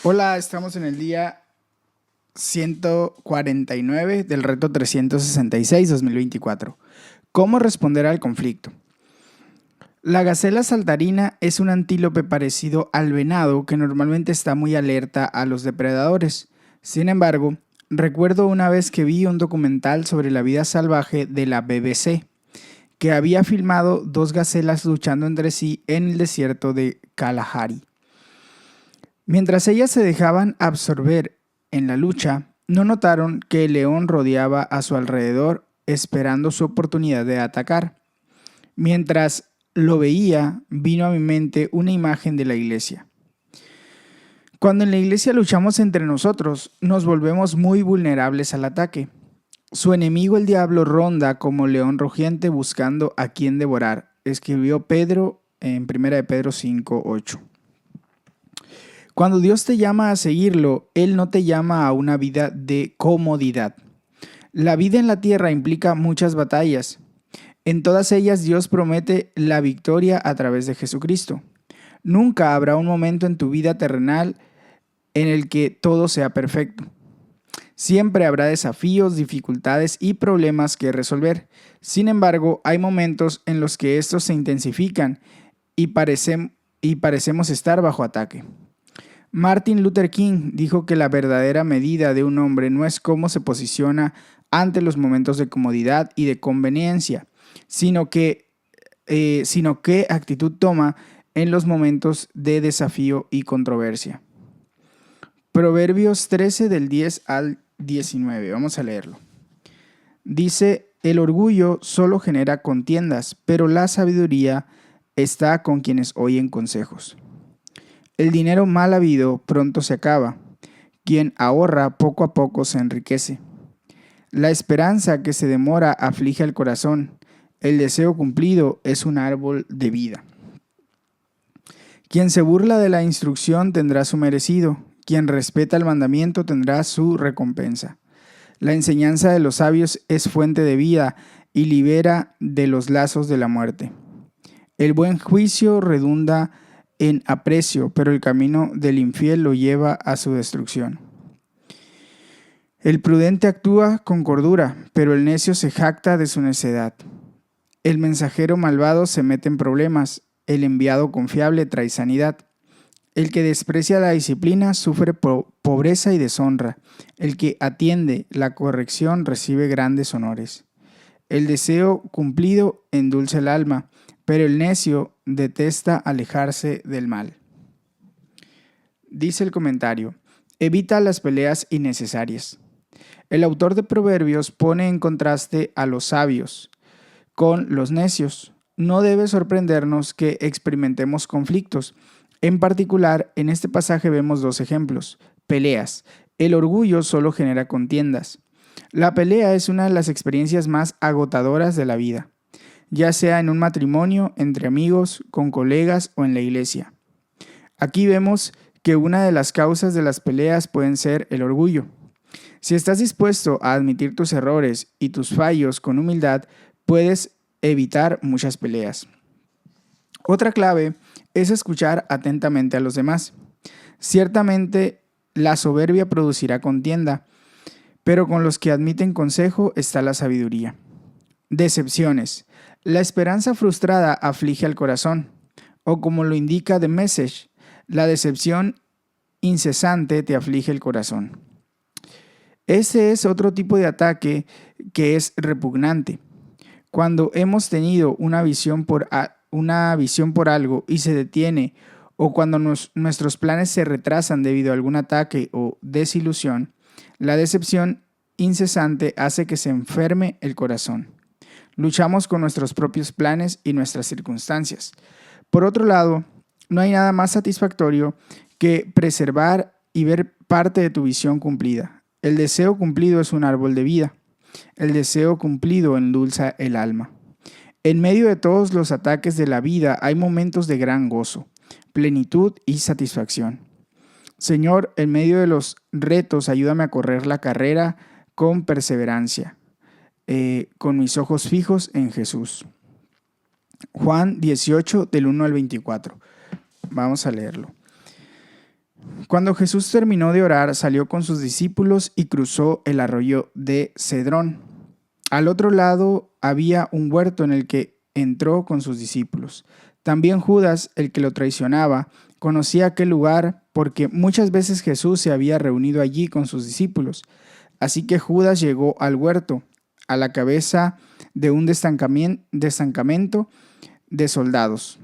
Hola, estamos en el día 149 del reto 366-2024. ¿Cómo responder al conflicto? La gacela saltarina es un antílope parecido al venado que normalmente está muy alerta a los depredadores. Sin embargo, recuerdo una vez que vi un documental sobre la vida salvaje de la BBC, que había filmado dos gacelas luchando entre sí en el desierto de Kalahari. Mientras ellas se dejaban absorber en la lucha, no notaron que el león rodeaba a su alrededor esperando su oportunidad de atacar. Mientras lo veía, vino a mi mente una imagen de la iglesia. Cuando en la iglesia luchamos entre nosotros, nos volvemos muy vulnerables al ataque. Su enemigo el diablo ronda como león rugiente buscando a quien devorar, escribió Pedro en 1 de Pedro 5:8. Cuando Dios te llama a seguirlo, Él no te llama a una vida de comodidad. La vida en la tierra implica muchas batallas. En todas ellas Dios promete la victoria a través de Jesucristo. Nunca habrá un momento en tu vida terrenal en el que todo sea perfecto. Siempre habrá desafíos, dificultades y problemas que resolver. Sin embargo, hay momentos en los que estos se intensifican y parecemos estar bajo ataque. Martin Luther King dijo que la verdadera medida de un hombre no es cómo se posiciona ante los momentos de comodidad y de conveniencia, sino qué actitud toma en los momentos de desafío y controversia. Proverbios 13 del 10 al 19. Vamos a leerlo. Dice, el orgullo solo genera contiendas, pero la sabiduría está con quienes oyen consejos. El dinero mal habido pronto se acaba. Quien ahorra poco a poco se enriquece. La esperanza que se demora aflige al corazón. El deseo cumplido es un árbol de vida. Quien se burla de la instrucción tendrá su merecido. Quien respeta el mandamiento tendrá su recompensa. La enseñanza de los sabios es fuente de vida y libera de los lazos de la muerte. El buen juicio redunda en aprecio, pero el camino del infiel lo lleva a su destrucción. El prudente actúa con cordura, pero el necio se jacta de su necedad. El mensajero malvado se mete en problemas, el enviado confiable trae sanidad. El que desprecia la disciplina sufre pobreza y deshonra. El que atiende la corrección recibe grandes honores. El deseo cumplido endulza el alma, pero el necio detesta alejarse del mal. Dice el comentario, evita las peleas innecesarias. El autor de Proverbios pone en contraste a los sabios con los necios. No debe sorprendernos que experimentemos conflictos. En particular, en este pasaje vemos dos ejemplos. Peleas. El orgullo solo genera contiendas. La pelea es una de las experiencias más agotadoras de la vida, ya sea en un matrimonio, entre amigos, con colegas o en la iglesia. Aquí vemos que una de las causas de las peleas pueden ser el orgullo. Si estás dispuesto a admitir tus errores y tus fallos con humildad, puedes evitar muchas peleas. Otra clave es escuchar atentamente a los demás. Ciertamente, la soberbia producirá contienda, pero con los que admiten consejo está la sabiduría. Decepciones. La esperanza frustrada aflige al corazón, o como lo indica The Message, la decepción incesante te aflige el corazón. Ese es otro tipo de ataque que es repugnante. Cuando hemos tenido una visión por algo y se detiene, o cuando nuestros planes se retrasan debido a algún ataque o desilusión, la decepción incesante hace que se enferme el corazón. Luchamos con nuestros propios planes y nuestras circunstancias. Por otro lado, no hay nada más satisfactorio que preservar y ver parte de tu visión cumplida. El deseo cumplido es un árbol de vida. El deseo cumplido endulza el alma. En medio de todos los ataques de la vida hay momentos de gran gozo, plenitud y satisfacción. Señor, en medio de los retos, ayúdame a correr la carrera con perseverancia, con mis ojos fijos en Jesús. Juan 18, del 1 al 24. Vamos a leerlo. Cuando Jesús terminó de orar, salió con sus discípulos y cruzó el arroyo de Cedrón. Al otro lado había un huerto en el que entró con sus discípulos. También Judas, el que lo traicionaba, conocía aquel lugar porque muchas veces Jesús se había reunido allí con sus discípulos. Así que Judas llegó al huerto, a la cabeza de un destacamento de soldados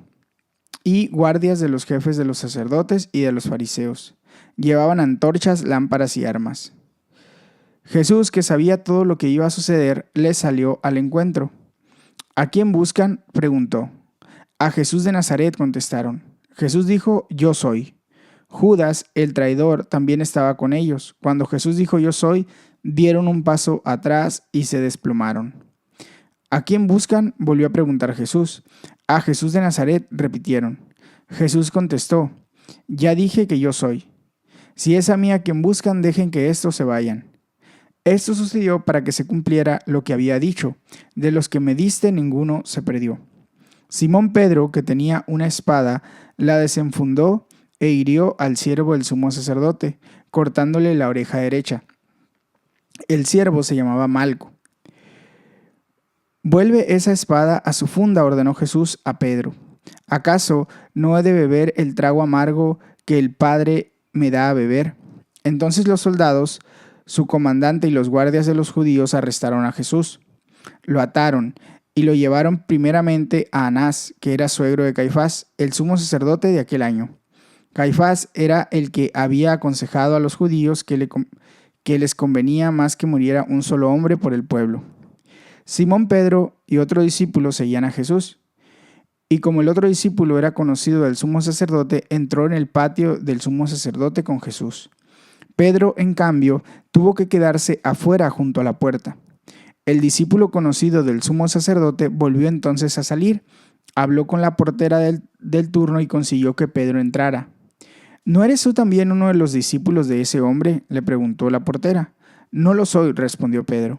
y guardias de los jefes de los sacerdotes y de los fariseos. Llevaban antorchas, lámparas y armas. Jesús, que sabía todo lo que iba a suceder, les salió al encuentro. ¿A quién buscan?, preguntó. A Jesús de Nazaret, contestaron. Jesús dijo, yo soy. Judas, el traidor, también estaba con ellos. Cuando Jesús dijo, yo soy, dieron un paso atrás y se desplomaron. ¿A quién buscan?, volvió a preguntar Jesús. A Jesús de Nazaret, repitieron. Jesús contestó, ya dije que yo soy. Si es a mí a quien buscan, dejen que estos se vayan. Esto sucedió para que se cumpliera lo que había dicho. De los que me diste, ninguno se perdió. Simón Pedro, que tenía una espada, la desenfundó e hirió al siervo del sumo sacerdote, cortándole la oreja derecha. El siervo se llamaba Malco. Vuelve esa espada a su funda, ordenó Jesús a Pedro. ¿Acaso no he de beber el trago amargo que el Padre me da a beber? Entonces los soldados, su comandante y los guardias de los judíos arrestaron a Jesús. Lo ataron y lo llevaron primeramente a Anás, que era suegro de Caifás, el sumo sacerdote de aquel año. Caifás era el que había aconsejado a los judíos que les convenía más que muriera un solo hombre por el pueblo. Simón Pedro y otro discípulo seguían a Jesús. Y como el otro discípulo era conocido del sumo sacerdote, entró en el patio del sumo sacerdote con Jesús. Pedro, en cambio, tuvo que quedarse afuera junto a la puerta. El discípulo conocido del sumo sacerdote volvió entonces a salir, habló con la portera del turno y consiguió que Pedro entrara. ¿No eres tú también uno de los discípulos de ese hombre?, le preguntó la portera. No lo soy, respondió Pedro.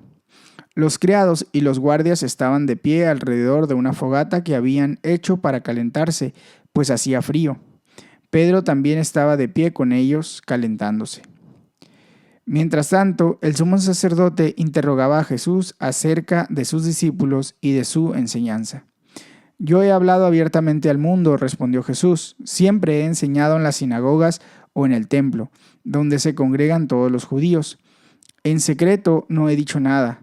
Los criados y los guardias estaban de pie alrededor de una fogata que habían hecho para calentarse, pues hacía frío. Pedro también estaba de pie con ellos, calentándose. Mientras tanto, el sumo sacerdote interrogaba a Jesús acerca de sus discípulos y de su enseñanza. Yo he hablado abiertamente al mundo, respondió Jesús. Siempre he enseñado en las sinagogas o en el templo, donde se congregan todos los judíos. En secreto no he dicho nada.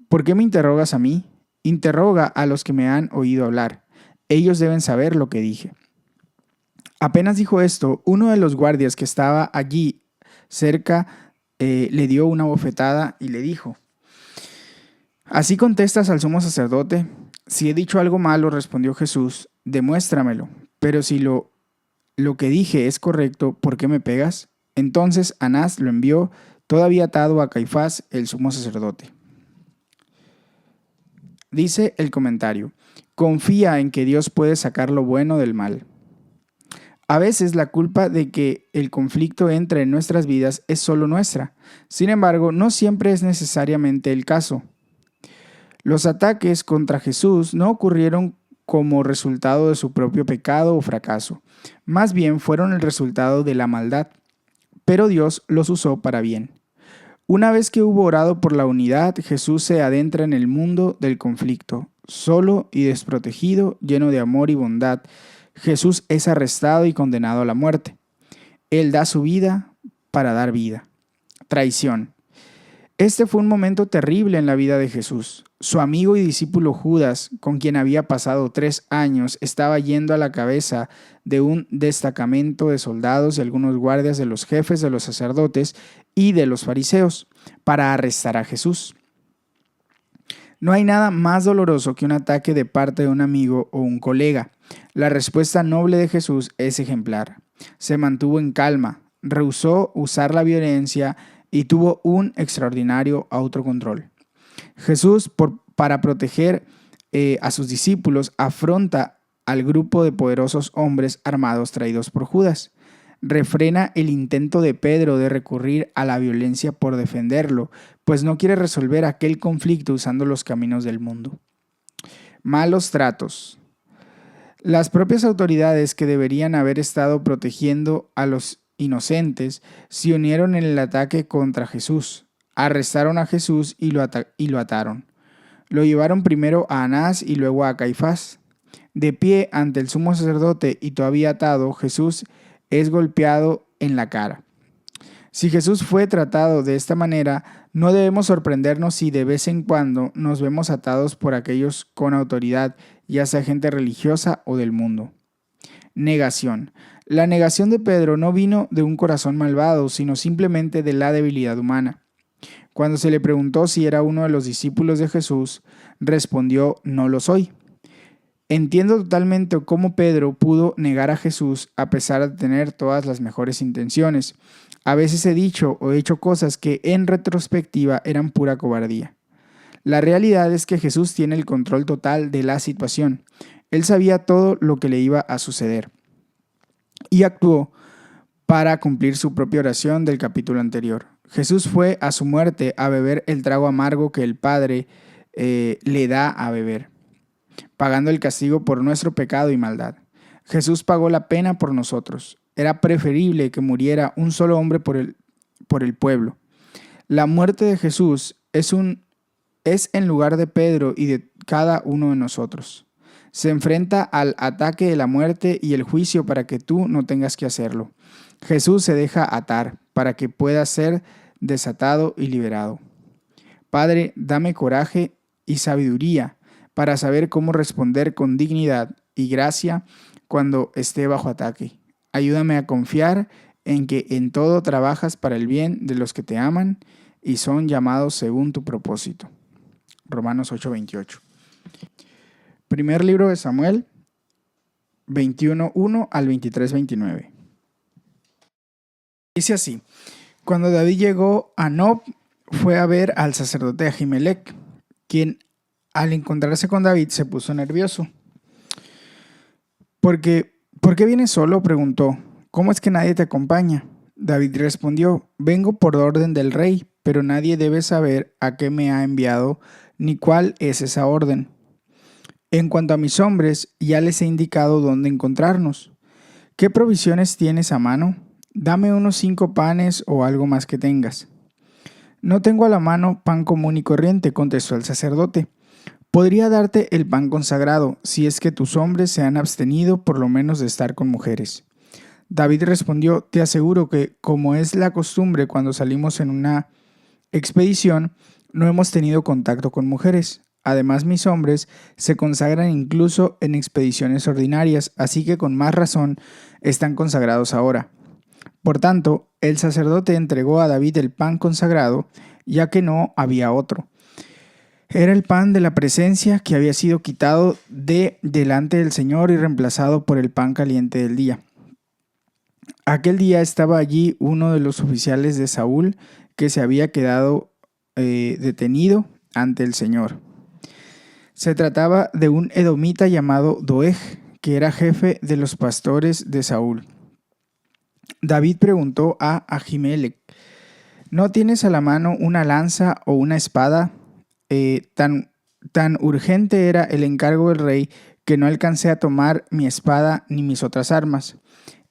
¿Por qué me interrogas a mí? Interroga a los que me han oído hablar. Ellos deben saber lo que dije. Apenas dijo esto, uno de los guardias que estaba allí cerca le dio una bofetada y le dijo, ¿así contestas al sumo sacerdote? Si he dicho algo malo, respondió Jesús, demuéstramelo. Pero si lo que dije es correcto, ¿por qué me pegas? Entonces Anás lo envió, todavía atado a Caifás, el sumo sacerdote. Dice el comentario, confía en que Dios puede sacar lo bueno del mal. A veces la culpa de que el conflicto entre en nuestras vidas es solo nuestra. Sin embargo, no siempre es necesariamente el caso. Los ataques contra Jesús no ocurrieron como resultado de su propio pecado o fracaso. Más bien fueron el resultado de la maldad. Pero Dios los usó para bien. Una vez que hubo orado por la unidad, Jesús se adentra en el mundo del conflicto. Solo y desprotegido, lleno de amor y bondad, Jesús es arrestado y condenado a la muerte. Él da su vida para dar vida. Traición. Este fue un momento terrible en la vida de Jesús. Su amigo y discípulo Judas, con quien había pasado 3 años, estaba yendo a la cabeza de un destacamento de soldados y algunos guardias de los jefes de los sacerdotes y de los fariseos para arrestar a Jesús. No hay nada más doloroso que un ataque de parte de un amigo o un colega. La respuesta noble de Jesús es ejemplar. Se mantuvo en calma, rehusó usar la violencia y tuvo un extraordinario autocontrol. Jesús, para proteger a sus discípulos, afronta al grupo de poderosos hombres armados traídos por Judas. Refrena el intento de Pedro de recurrir a la violencia por defenderlo, pues no quiere resolver aquel conflicto usando los caminos del mundo. Malos tratos. Las propias autoridades que deberían haber estado protegiendo a los inocentes, se unieron en el ataque contra Jesús. Arrestaron a Jesús y lo ataron. Lo llevaron primero a Anás y luego a Caifás. De pie ante el sumo sacerdote y todavía atado, Jesús es golpeado en la cara. Si Jesús fue tratado de esta manera, no debemos sorprendernos si de vez en cuando nos vemos atados por aquellos con autoridad, ya sea gente religiosa o del mundo. Negación. La negación de Pedro no vino de un corazón malvado, sino simplemente de la debilidad humana. Cuando se le preguntó si era uno de los discípulos de Jesús, respondió: no lo soy. Entiendo totalmente cómo Pedro pudo negar a Jesús a pesar de tener todas las mejores intenciones. A veces he dicho o hecho cosas que en retrospectiva eran pura cobardía. La realidad es que Jesús tiene el control total de la situación. Él sabía todo lo que le iba a suceder y actuó para cumplir su propia oración del capítulo anterior. Jesús fue a su muerte a beber el trago amargo que el Padre le da a beber, pagando el castigo por nuestro pecado y maldad. Jesús pagó la pena por nosotros. Era preferible que muriera un solo hombre por el pueblo. La muerte de Jesús es en lugar de Pedro y de cada uno de nosotros. Se enfrenta al ataque de la muerte y el juicio para que tú no tengas que hacerlo. Jesús se deja atar para que pueda ser desatado y liberado. Padre, dame coraje y sabiduría para saber cómo responder con dignidad y gracia cuando esté bajo ataque. Ayúdame a confiar en que en todo trabajas para el bien de los que te aman y son llamados según tu propósito. Romanos 8:28. Primer libro de Samuel, 21:1 al 23:29. Dice así: cuando David llegó a Nob, fue a ver al sacerdote Ahimelech, quien al encontrarse con David se puso nervioso. ¿Por qué vienes solo?, preguntó. ¿Cómo es que nadie te acompaña? David respondió: vengo por orden del rey, pero nadie debe saber a qué me ha enviado ni cuál es esa orden. En cuanto a mis hombres, ya les he indicado dónde encontrarnos. ¿Qué provisiones tienes a mano? Dame unos 5 panes o algo más que tengas. No tengo a la mano pan común y corriente, contestó el sacerdote. Podría darte el pan consagrado, si es que tus hombres se han abstenido por lo menos de estar con mujeres. David respondió: te aseguro que, como es la costumbre cuando salimos en una expedición, no hemos tenido contacto con mujeres. Además, mis hombres se consagran incluso en expediciones ordinarias, así que con más razón están consagrados ahora. Por tanto, el sacerdote entregó a David el pan consagrado, ya que no había otro. Era el pan de la presencia que había sido quitado de delante del Señor y reemplazado por el pan caliente del día. Aquel día estaba allí uno de los oficiales de Saúl que se había quedado detenido ante el Señor. Se trataba de un edomita llamado Doeg, que era jefe de los pastores de Saúl. David preguntó a Ahimelech: ¿no tienes a la mano una lanza o una espada? Tan urgente era el encargo del rey que no alcancé a tomar mi espada ni mis otras armas.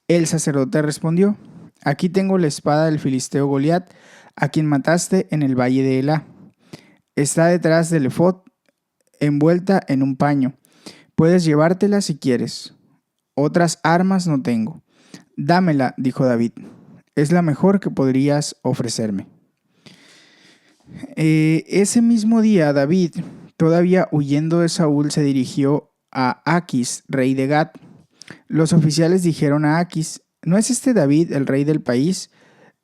El sacerdote respondió: aquí tengo la espada del filisteo Goliat, a quien mataste en el valle de Elá. Está detrás del efod, envuelta en un paño. Puedes llevártela si quieres. Otras armas no tengo. Dámela, dijo David. Es la mejor que podrías ofrecerme. Ese mismo día, David, todavía huyendo de Saúl, se dirigió a Aquis, rey de Gat. Los oficiales dijeron a Aquis: ¿no es este David el rey del país?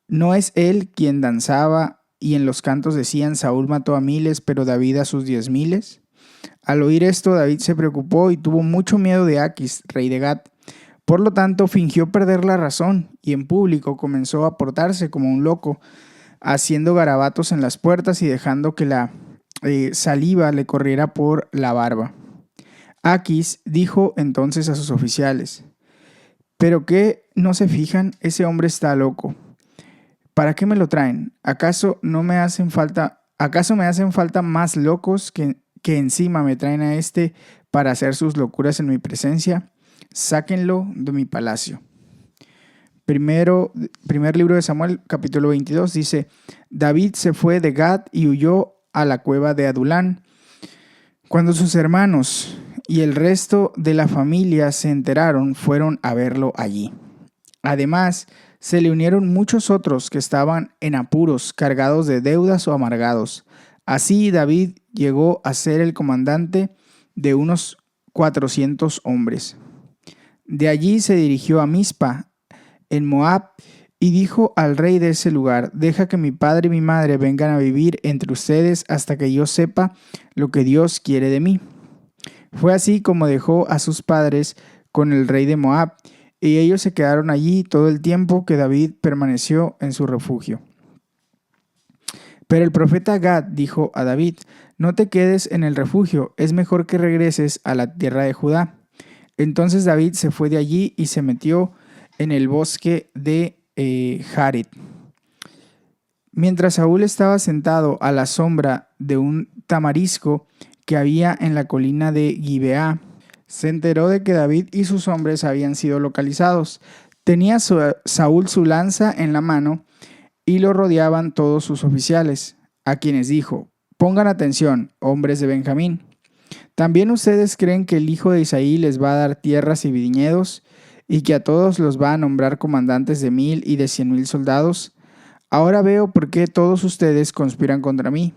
¿No es él quien danzaba y en los cantos decían: Saúl mató a miles, pero David a sus 10,000? Al oír esto, David se preocupó y tuvo mucho miedo de Aquis, rey de Gat. Por lo tanto, fingió perder la razón y en público comenzó a portarse como un loco, haciendo garabatos en las puertas y dejando que la saliva le corriera por la barba. Aquis dijo entonces a sus oficiales: ¿pero qué no se fijan? Ese hombre está loco. ¿Para qué me lo traen? ¿Acaso me hacen falta más locos que encima me traen a este para hacer sus locuras en mi presencia? Sáquenlo de mi palacio. Primer libro de Samuel, capítulo 22, dice: David se fue de Gad y huyó a la cueva de Adulán. Cuando sus hermanos y el resto de la familia se enteraron, fueron a verlo allí. Además, se le unieron muchos otros que estaban en apuros, cargados de deudas o amargados. Así David llegó a ser el comandante de unos 400 hombres. De allí se dirigió a Mizpa, en Moab, y dijo al rey de ese lugar: deja que mi padre y mi madre vengan a vivir entre ustedes hasta que yo sepa lo que Dios quiere de mí. Fue así como dejó a sus padres con el rey de Moab, y ellos se quedaron allí todo el tiempo que David permaneció en su refugio. Pero el profeta Gad dijo a David: no te quedes en el refugio, es mejor que regreses a la tierra de Judá. Entonces David se fue de allí y se metió en el bosque de Jared. Mientras Saúl estaba sentado a la sombra de un tamarisco que había en la colina de Gibeá, se enteró de que David y sus hombres habían sido localizados. Tenía Saúl su lanza en la mano y lo rodeaban todos sus oficiales, a quienes dijo: pongan atención, hombres de Benjamín. ¿También ustedes creen que el hijo de Isaí les va a dar tierras y viñedos, y que a todos los va a nombrar comandantes de 1000 y de 100,000 soldados? Ahora veo por qué todos ustedes conspiran contra mí,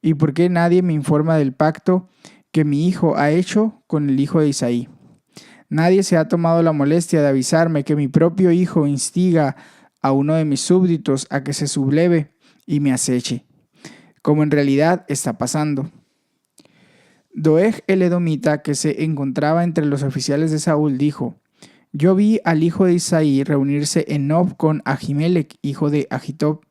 y por qué nadie me informa del pacto que mi hijo ha hecho con el hijo de Isaí. Nadie se ha tomado la molestia de avisarme que mi propio hijo instiga a uno de mis súbditos a que se subleve y me aceche, como en realidad está pasando. Doeg el edomita, que se encontraba entre los oficiales de Saúl, dijo: yo vi al hijo de Isaí reunirse en Nob con Ahimelech, hijo de Ahitob.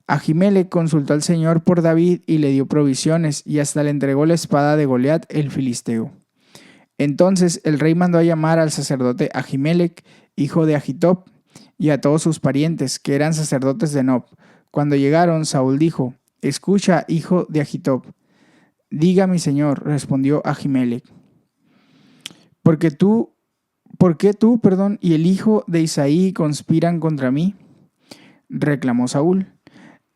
Ahimelech consultó al Señor por David y le dio provisiones, y hasta le entregó la espada de Goliat el filisteo. Entonces el rey mandó a llamar al sacerdote Ahimelech, hijo de Ahitob, y a todos sus parientes, que eran sacerdotes de Nob. Cuando llegaron, Saúl dijo: escucha, hijo de Ahitob. Diga mi señor, respondió Ahimelech. ¿Por qué tú, y el hijo de Isaí conspiran contra mí? Reclamó Saúl.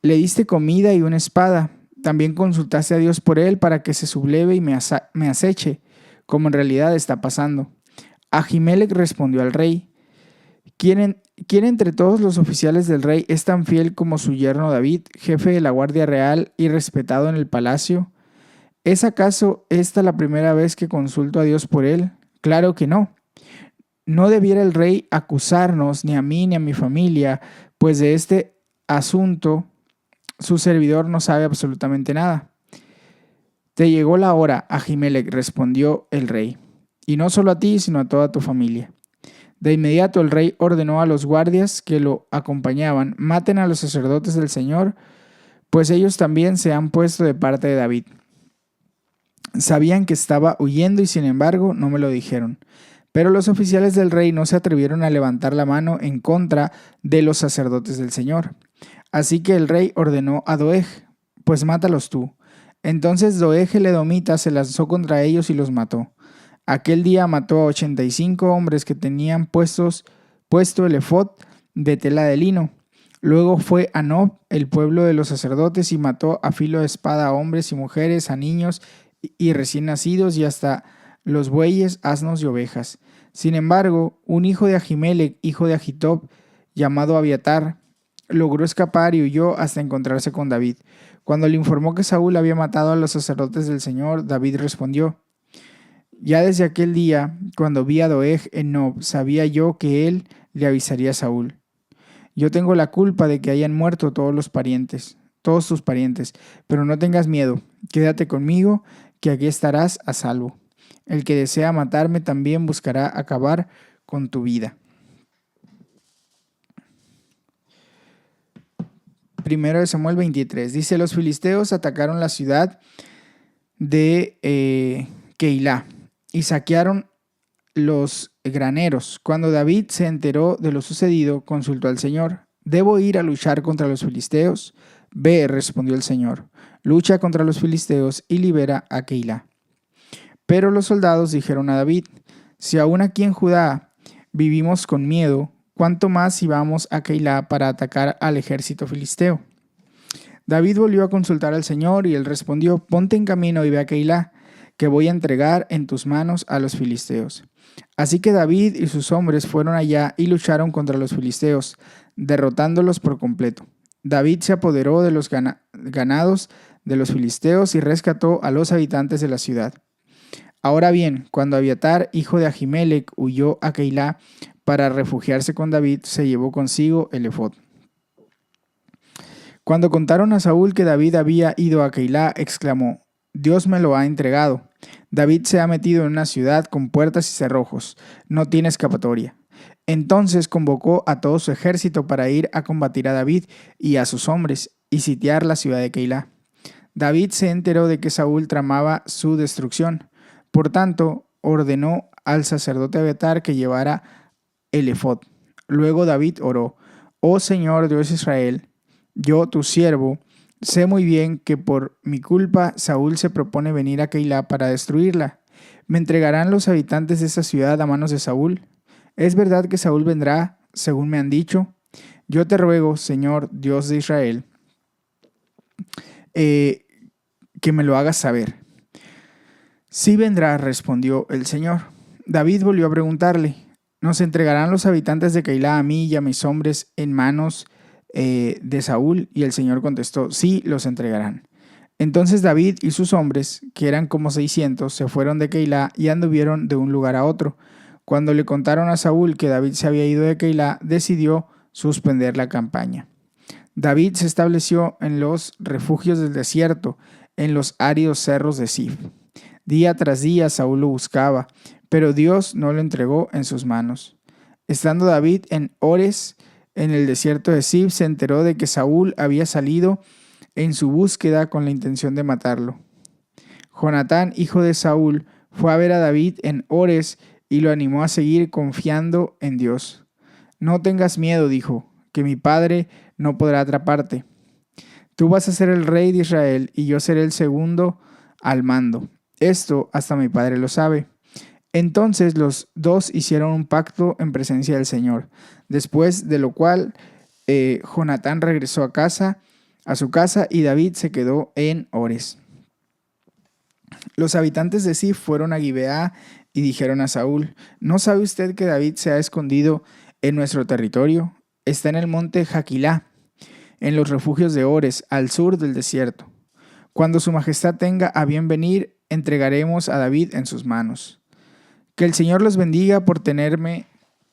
Le diste comida y una espada. También consultaste a Dios por él para que se subleve y me aceche, como en realidad está pasando. Ahimelech respondió al rey: ¿Quién entre todos los oficiales del rey es tan fiel como su yerno David, jefe de la guardia real y respetado en el palacio? ¿Es acaso esta la primera vez que consulto a Dios por él? Claro que no. No debiera el rey acusarnos, ni a mí ni a mi familia, pues de este asunto su servidor no sabe absolutamente nada. Te llegó la hora, Ahimelech, respondió el rey, y no solo a ti, sino a toda tu familia. De inmediato el rey ordenó a los guardias que lo acompañaban: maten a los sacerdotes del Señor, pues ellos también se han puesto de parte de David. Sabían que estaba huyendo y sin embargo no me lo dijeron. Pero los oficiales del rey no se atrevieron a levantar la mano en contra de los sacerdotes del Señor. Así que el rey ordenó a Doeg: pues mátalos tú. Entonces Doeg el edomita se lanzó contra ellos y los mató. Aquel día mató a 85 hombres que tenían puesto el efod de tela de lino. Luego fue a Nob, el pueblo de los sacerdotes, y mató a filo de espada a hombres y mujeres, a niños y recién nacidos, y hasta los bueyes, asnos y ovejas. Sin embargo, un hijo de Ahimelech, hijo de Ahitob, llamado Abiatar, logró escapar y huyó hasta encontrarse con David. Cuando le informó que Saúl había matado a los sacerdotes del Señor, David respondió: ya desde aquel día, cuando vi a Doeg en Nob, sabía yo que él le avisaría a Saúl. Yo tengo la culpa de que hayan muerto todos tus parientes, pero no tengas miedo, quédate conmigo, que aquí estarás a salvo. El que desea matarme también buscará acabar con tu vida. Primero de Samuel 23. Dice: los filisteos atacaron la ciudad de Keilah y saquearon los graneros. Cuando David se enteró de lo sucedido, consultó al Señor: ¿debo ir a luchar contra los filisteos? Ve, respondió el Señor, lucha contra los filisteos y libera a Keilah. Pero los soldados dijeron a David: si aún aquí en Judá vivimos con miedo, cuánto más si vamos a Keilá para atacar al ejército filisteo. David volvió a consultar al Señor y él respondió: ponte en camino y ve a Keilá, que voy a entregar en tus manos a los filisteos. Así que David y sus hombres fueron allá y lucharon contra los filisteos, derrotándolos por completo. David se apoderó de los ganados de los filisteos y rescató a los habitantes de la ciudad. Ahora bien, cuando Abiatar, hijo de Ahimelech, huyó a Keilá para refugiarse con David, se llevó consigo el efod. Cuando contaron a Saúl que David había ido a Keilá, exclamó: Dios me lo ha entregado. David se ha metido en una ciudad con puertas y cerrojos. No tiene escapatoria. Entonces convocó a todo su ejército para ir a combatir a David y a sus hombres y sitiar la ciudad de Keilá. David se enteró de que Saúl tramaba su destrucción. Por tanto, ordenó al sacerdote Abiatar que llevara el efod. Luego David oró: Oh Señor Dios de Israel, yo, tu siervo, sé muy bien que por mi culpa Saúl se propone venir a Keilá para destruirla. ¿Me entregarán los habitantes de esa ciudad a manos de Saúl? ¿Es verdad que Saúl vendrá, según me han dicho? Yo te ruego, Señor Dios de Israel, que me lo hagas saber. Sí vendrá, respondió el Señor. David volvió a preguntarle: ¿nos entregarán los habitantes de Keilá a mí y a mis hombres en manos de Saúl? Y el Señor contestó: sí, los entregarán. Entonces David y sus hombres, que eran como 600, se fueron de Keilá y anduvieron de un lugar a otro. Cuando le contaron a Saúl que David se había ido de Keilá, decidió suspender la campaña. David se estableció en los refugios del desierto, en los áridos cerros de Zif. Día tras día Saúl lo buscaba, pero Dios no lo entregó en sus manos. Estando David en Ores, en el desierto de Zif, se enteró de que Saúl había salido en su búsqueda con la intención de matarlo. Jonatán, hijo de Saúl, fue a ver a David en Ores y lo animó a seguir confiando en Dios. No tengas miedo, dijo, que mi padre no podrá atraparte. Tú vas a ser el rey de Israel y yo seré el segundo al mando. Esto hasta mi padre lo sabe. Entonces los dos hicieron un pacto en presencia del Señor, después de lo cual Jonatán regresó a su casa y David se quedó en Ores. Los habitantes de Zif fueron a Gibeá y dijeron a Saúl: ¿no sabe usted que David se ha escondido en nuestro territorio? Está en el monte Jaquilá, en los refugios de Ores, al sur del desierto. Cuando su majestad tenga a bien venir, entregaremos a David en sus manos. Que el Señor los bendiga por tenerme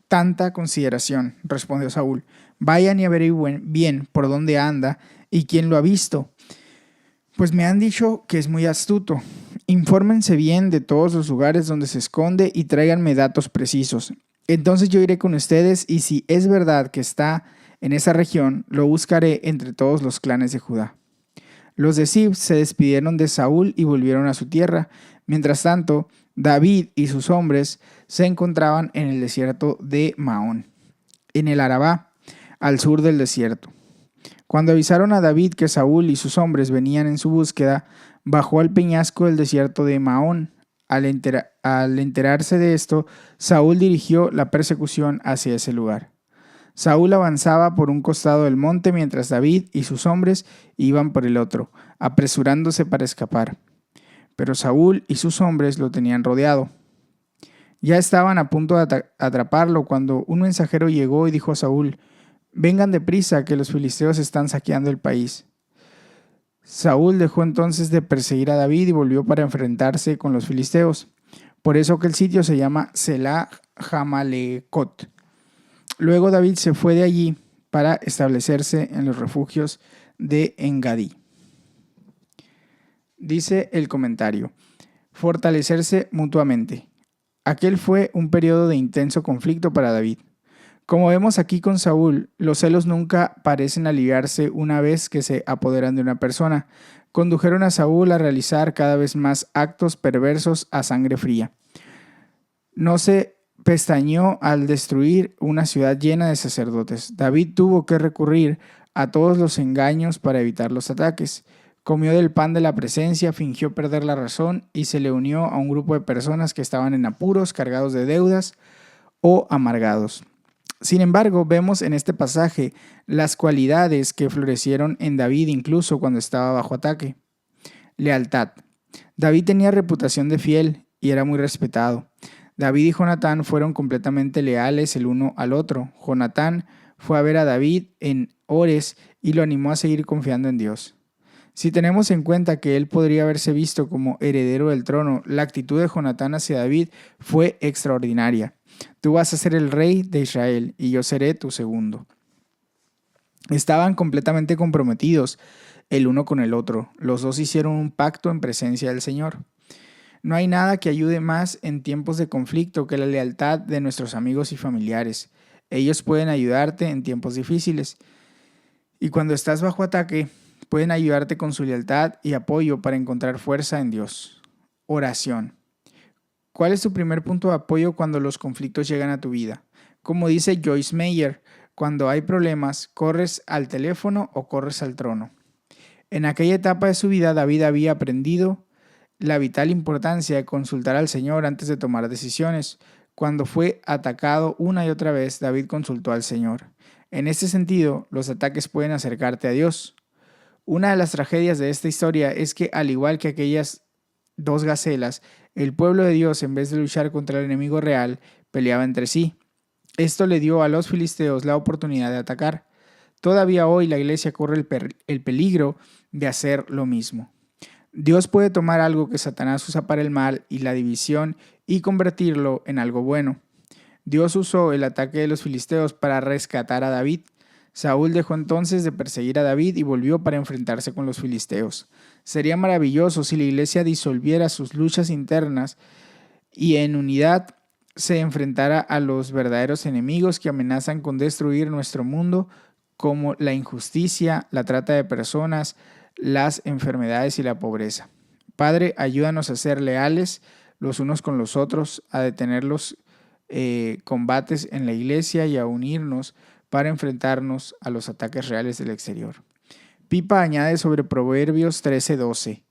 tanta consideración, respondió Saúl. Vayan y averigüen bien por dónde anda y quién lo ha visto, pues me han dicho que es muy astuto. Infórmense bien de todos los lugares donde se esconde y tráiganme datos precisos. Entonces yo iré con ustedes y si es verdad que está en esa región, lo buscaré entre todos los clanes de Judá. Los de Zif se despidieron de Saúl y volvieron a su tierra. Mientras tanto, David y sus hombres se encontraban en el desierto de Maón, en el Arabá, al sur del desierto. Cuando avisaron a David que Saúl y sus hombres venían en su búsqueda, bajó al peñasco del desierto de Maón. Al enterarse de esto, Saúl dirigió la persecución hacia ese lugar. Saúl avanzaba por un costado del monte mientras David y sus hombres iban por el otro, apresurándose para escapar. Pero Saúl y sus hombres lo tenían rodeado. Ya estaban a punto de atraparlo cuando un mensajero llegó y dijo a Saúl: vengan deprisa, que los filisteos están saqueando el país. Saúl dejó entonces de perseguir a David y volvió para enfrentarse con los filisteos. Por eso que el sitio se llama Selah Jamalekot. Luego David se fue de allí para establecerse en los refugios de Engadí. Dice el comentario: fortalecerse mutuamente. Aquel fue un periodo de intenso conflicto para David. Como vemos aquí con Saúl, los celos nunca parecen aliviarse una vez que se apoderan de una persona. Condujeron a Saúl a realizar cada vez más actos perversos a sangre fría. No se pestañeó al destruir una ciudad llena de sacerdotes. David tuvo que recurrir a todos los engaños para evitar los ataques. Comió del pan de la presencia, fingió perder la razón y se le unió a un grupo de personas que estaban en apuros, cargados de deudas o amargados. Sin embargo, vemos en este pasaje las cualidades que florecieron en David incluso cuando estaba bajo ataque. Lealtad. David tenía reputación de fiel y era muy respetado. David y Jonatán fueron completamente leales el uno al otro. Jonatán fue a ver a David en Ores y lo animó a seguir confiando en Dios. Si tenemos en cuenta que él podría haberse visto como heredero del trono, la actitud de Jonatán hacia David fue extraordinaria. Tú vas a ser el rey de Israel y yo seré tu segundo. Estaban completamente comprometidos el uno con el otro. Los dos hicieron un pacto en presencia del Señor. No hay nada que ayude más en tiempos de conflicto que la lealtad de nuestros amigos y familiares. Ellos pueden ayudarte en tiempos difíciles. Y cuando estás bajo ataque, pueden ayudarte con su lealtad y apoyo para encontrar fuerza en Dios. Oración. ¿Cuál es tu primer punto de apoyo cuando los conflictos llegan a tu vida? Como dice Joyce Meyer, cuando hay problemas, ¿corres al teléfono o corres al trono? En aquella etapa de su vida, David había aprendido la vital importancia de consultar al Señor antes de tomar decisiones. Cuando fue atacado una y otra vez, David consultó al Señor. En este sentido, los ataques pueden acercarte a Dios. Una de las tragedias de esta historia es que, al igual que aquellas dos gacelas, el pueblo de Dios, en vez de luchar contra el enemigo real, peleaba entre sí. Esto le dio a los filisteos la oportunidad de atacar. Todavía hoy la iglesia corre el peligro de hacer lo mismo. Dios puede tomar algo que Satanás usa para el mal y la división y convertirlo en algo bueno. Dios usó el ataque de los filisteos para rescatar a David. Saúl dejó entonces de perseguir a David y volvió para enfrentarse con los filisteos. Sería maravilloso si la iglesia disolviera sus luchas internas y en unidad se enfrentara a los verdaderos enemigos que amenazan con destruir nuestro mundo, como la injusticia, la trata de personas, las enfermedades y la pobreza. Padre, ayúdanos a ser leales los unos con los otros, a detener los combates en la iglesia y a unirnos para enfrentarnos a los ataques reales del exterior. Pipa añade sobre Proverbios 13:12.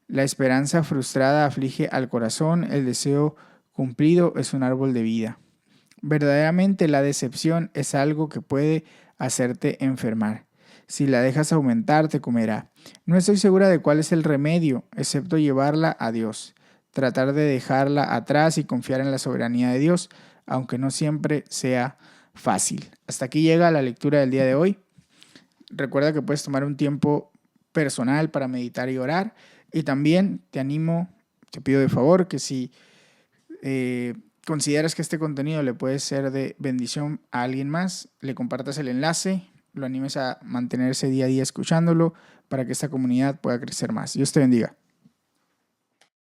La esperanza frustrada aflige al corazón, el deseo cumplido es un árbol de vida. Verdaderamente la decepción es algo que puede hacerte enfermar. Si la dejas aumentar, te comerá. No estoy segura de cuál es el remedio, excepto llevarla a Dios. Tratar de dejarla atrás y confiar en la soberanía de Dios, aunque no siempre sea fácil. Hasta aquí llega la lectura del día de hoy. Recuerda que puedes tomar un tiempo personal para meditar y orar. Y también te pido de favor que si consideras que este contenido le puede ser de bendición a alguien más, le compartas el enlace, lo animes a mantenerse día a día escuchándolo para que esta comunidad pueda crecer más. Dios te bendiga.